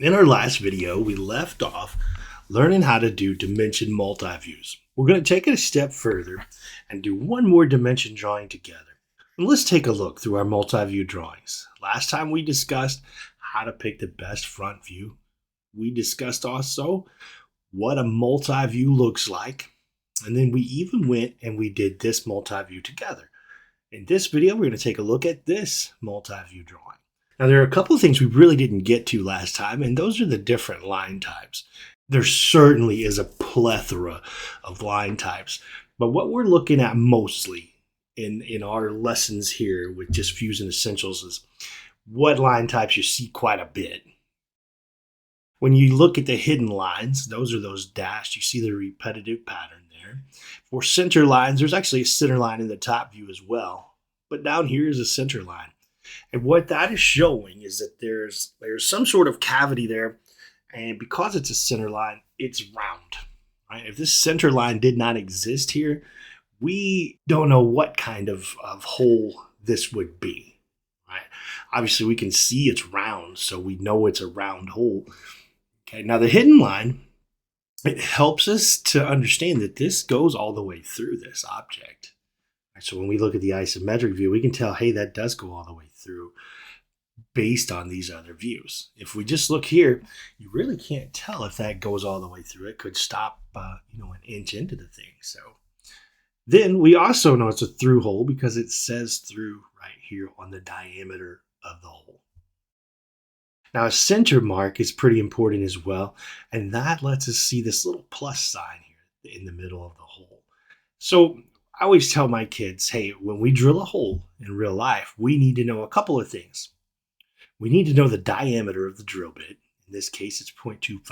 In our last video, we left off learning how to do dimension multiviews. We're going to take it a step further and do one more dimension drawing together. And let's take a look through our multiview drawings. Last time we discussed how to pick the best front view. We discussed also what a multiview looks like. And then we even went and we did this multiview together. In this video, we're going to take a look at this multiview drawing. Now, there are a couple of things we really didn't get to last time, and those are the different line types. There certainly is a plethora of line types, but what we're looking at mostly in our lessons here with just Fusion Essentials is what line types you see quite a bit. When you look at the hidden lines, those are those dashed. You see the repetitive pattern there. For center lines, there's actually a center line in the top view as well, but down here is a center line. And what that is showing is that there's some sort of cavity there, and because it's a center line, it's round. Right? If this center line did not exist here, we don't know what kind of hole this would be. Right? Obviously, we can see it's round, so we know it's a round hole. Okay, now the hidden line, it helps us to understand that this goes all the way through this object. So when we look at the isometric view, we can tell, hey, that does go all the way through based on these other views. If we just look here, you really can't tell if that goes all the way through. It could stop, an inch into the thing. So then we also know it's a through hole because it says through right here on the diameter of the hole. Now a center mark is pretty important as well, and that lets us see this little plus sign here in the middle of the hole. So I always tell my kids, hey, when we drill a hole in real life, we need to know a couple of things. We need to know the diameter of the drill bit. In this case, it's 0.25.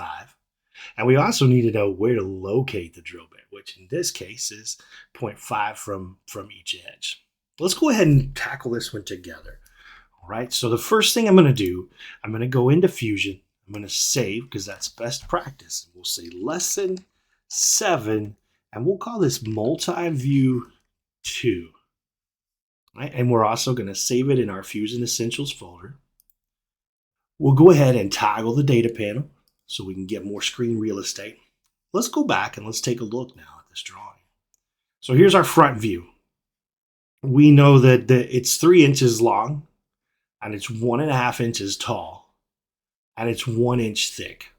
And we also need to know where to locate the drill bit, which in this case is 0.5 from each edge. Let's go ahead and tackle this one together. All right, so the first thing I'm going to do, I'm going to go into Fusion. I'm going to save because that's best practice. We'll say lesson 7. And we'll call this Multiview 2. Right? And we're also going to save it in our Fusion Essentials folder. We'll go ahead and toggle the data panel so we can get more screen real estate. Let's go back and let's take a look now at this drawing. So here's our front view. We know that it's 3 inches long, and it's 1.5 inches tall, and it's 1 inch thick.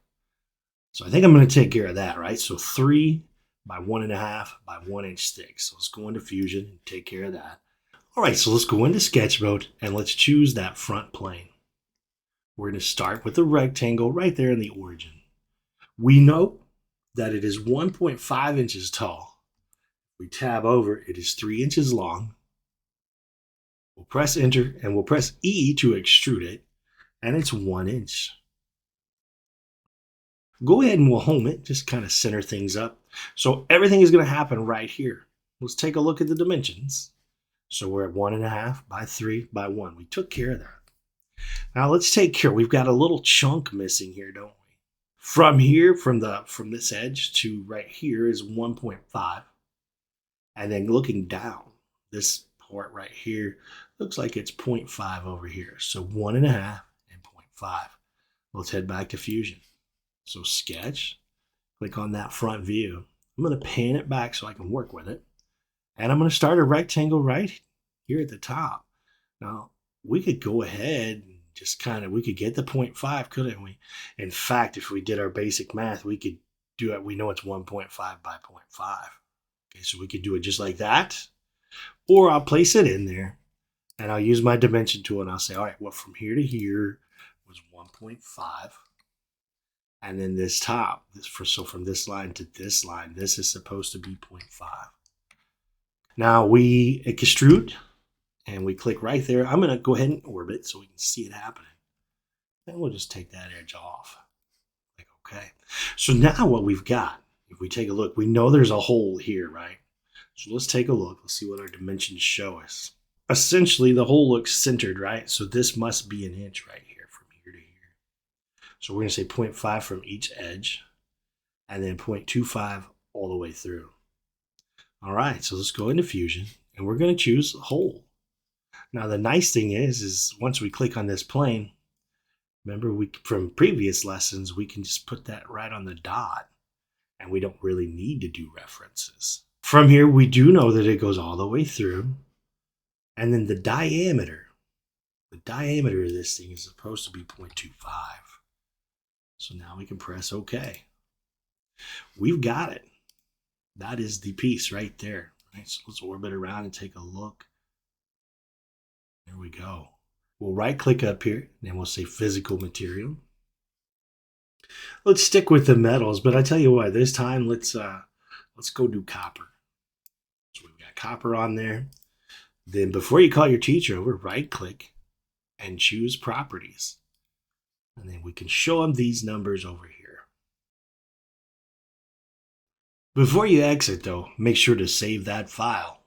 So I think I'm going to take care of that, right? So 3 by 1.5 by 1 inch thick. So let's go into Fusion and take care of that. All right, so let's go into sketch mode and let's choose that front plane. We're going to start with the rectangle right there in the origin. We know that it is 1.5 inches tall. We tab over, it is 3 inches long. We'll press enter and we'll press E to extrude it, and it's 1 inch. Go ahead and we'll home it, just kind of center things up. So everything is going to happen right here. Let's take a look at the dimensions. So we're at 1.5 by 3 by 1. We took care of that. Now let's take care. We've got a little chunk missing here, don't we? From here, from this edge to right here is 1.5. And then looking down, this part right here looks like it's 0.5 over here. So 1.5 and 0.5. Let's head back to Fusion. So sketch, click on that front view. I'm going to pan it back so I can work with it. And I'm going to start a rectangle right here at the top. Now, we could go ahead and just we could get the 0.5, couldn't we? In fact, if we did our basic math, we could do it. We know it's 1.5 by 0.5. Okay, so we could do it just like that. Or I'll place it in there and I'll use my dimension tool and I'll say, all right, well, from here to here was 1.5. And then this top, so from this line to this line, this is supposed to be 0.5. Now we extrude and we click right there. I'm going to go ahead and orbit so we can see it happening. Then we'll just take that edge off. Like, okay. So now what we've got, if we take a look, we know there's a hole here, right? So let's take a look. Let's see what our dimensions show us. Essentially, the hole looks centered, right? So this must be 1 inch right here from here to here. So we're going to say 0.5 from each edge and then 0.25 all the way through. All right, so let's go into Fusion and we're going to choose hole. Now the nice thing is once we click on this plane, Remember, from previous lessons, we can just put that right on the dot, and we don't really need to do references. From here, we do know that it goes all the way through, and then the diameter of this thing is supposed to be 0.25. So now we can press OK. We've got it. That is the piece right there. Right, so let's orbit around and take a look. There we go. We'll right click up here, and we'll say physical material. Let's stick with the metals, but I tell you what, this time let's go do copper. So we've got copper on there. Then before you call your teacher over, right click and choose properties. And then we can show them these numbers over here. Before you exit though, make sure to save that file.